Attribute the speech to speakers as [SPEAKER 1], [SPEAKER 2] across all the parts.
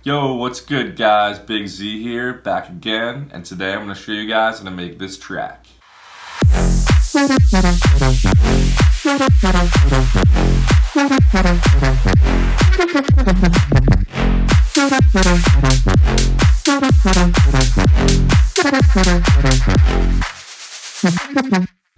[SPEAKER 1] Yo, what's good guys? Big Z here, back again, and today I'm going to show you guys how to make this track.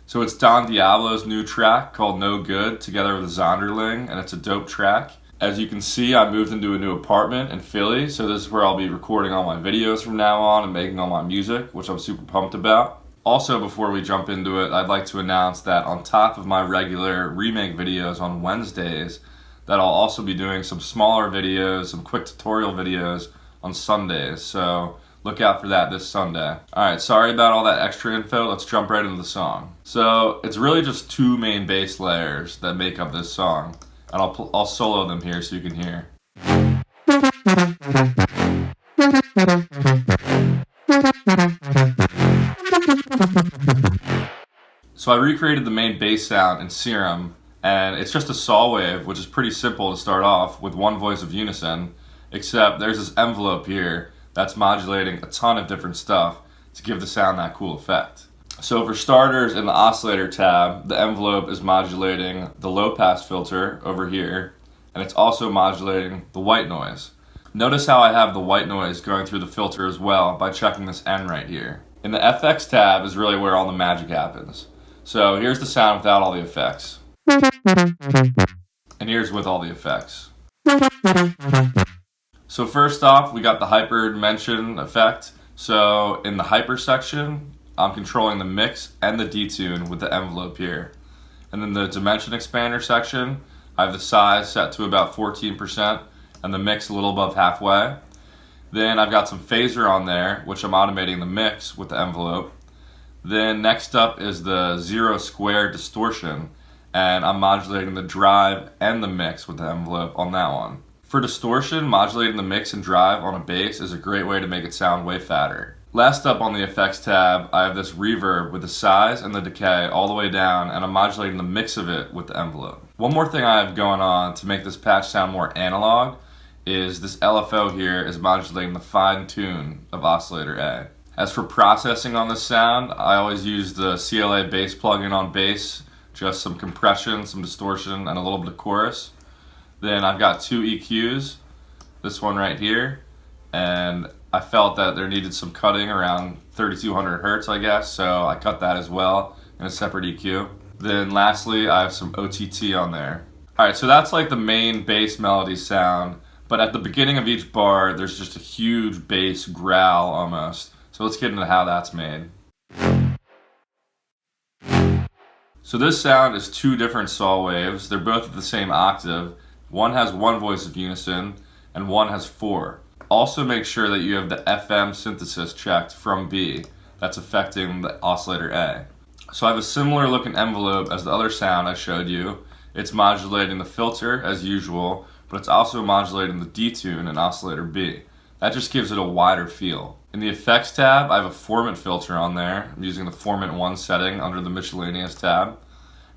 [SPEAKER 1] So it's Don Diablo's new track called No Good, together with Zonderling, and it's a dope track. As you can see, I moved into a new apartment in Philly, so this is where I'll be recording all my videos from now on and making all my music, which I'm super pumped about. Also, before we jump into it, I'd like to announce that on top of my regular remake videos on Wednesdays, that I'll also be doing some smaller videos, some quick tutorial videos on Sundays, so look out for that this Sunday. Alright, sorry about all that extra info, let's jump right into the song. So, it's really just two main bass layers that make up this song. And I'll solo them here so you can hear. So I recreated the main bass sound in Serum, and it's just a saw wave, which is pretty simple to start off with one voice of unison, except there's this envelope here that's modulating a ton of different stuff to give the sound that cool effect. So for starters, in the oscillator tab, the envelope is modulating the low pass filter over here, and it's also modulating the white noise. Notice how I have the white noise going through the filter as well by checking this N right here. In the FX tab is really where all the magic happens. So here's the sound without all the effects. And here's with all the effects. So first off, we got the hyper dimension effect. So in the hyper section, I'm controlling the mix and the detune with the envelope here. And then the dimension expander section, I have the size set to about 14% and the mix a little above halfway. Then I've got some phaser on there, which I'm automating the mix with the envelope. Then next up is the zero square distortion, and I'm modulating the drive and the mix with the envelope on that one. For distortion, modulating the mix and drive on a bass is a great way to make it sound way fatter. Last up on the effects tab, I have this reverb with the size and the decay all the way down, and I'm modulating the mix of it with the envelope. One more thing I have going on to make this patch sound more analog is this LFO here is modulating the fine tune of oscillator A. As for processing on this sound, I always use the CLA bass plugin on bass, just some compression, some distortion, and a little bit of chorus. Then I've got two EQs, this one right here, and I felt that there needed some cutting around 3200 hertz, I guess, so I cut that as well in a separate EQ. Then lastly, I have some OTT on there. Alright, so that's like the main bass melody sound, but at the beginning of each bar, there's just a huge bass growl almost. So let's get into how that's made. So this sound is two different saw waves. They're both at the same octave. One has one voice of unison, and one has four. Also make sure that you have the FM synthesis checked from B. That's affecting the oscillator A. So I have a similar looking envelope as the other sound I showed you. It's modulating the filter as usual, but it's also modulating the detune in oscillator B. That just gives it a wider feel. In the effects tab, I have a formant filter on there. I'm using the formant 1 setting under the miscellaneous tab.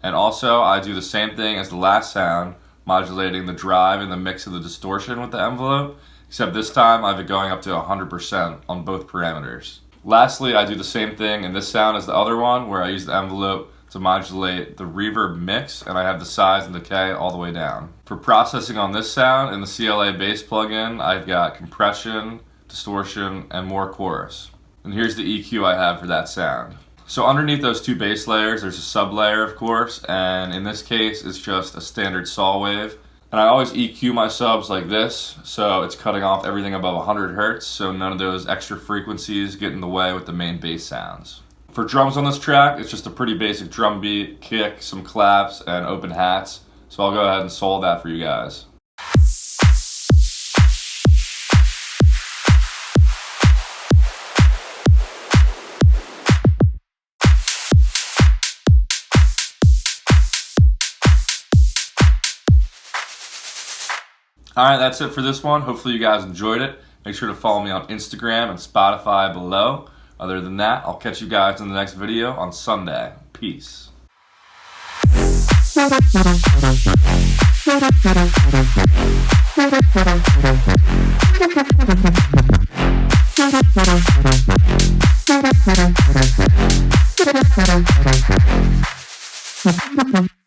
[SPEAKER 1] And also I do the same thing as the last sound, modulating the drive and the mix of the distortion with the envelope. Except this time I have it going up to 100% on both parameters. Lastly, I do the same thing in this sound as the other one, where I use the envelope to modulate the reverb mix, and I have the size and decay all the way down. For processing on this sound, in the CLA bass plugin, I've got compression, distortion, and more chorus. And here's the EQ I have for that sound. So underneath those two bass layers, there's a sub layer, of course, and in this case, it's just a standard saw wave. And I always EQ my subs like this, so it's cutting off everything above 100 hertz, so none of those extra frequencies get in the way with the main bass sounds. For drums on this track, it's just a pretty basic drum beat, kick, some claps, and open hats, so I'll go ahead and solo that for you guys. Alright, that's it for this one. Hopefully you guys enjoyed it. Make sure to follow me on Instagram and Spotify below. Other than that, I'll catch you guys in the next video on Sunday. Peace.
[SPEAKER 2] Thank you. Thank you.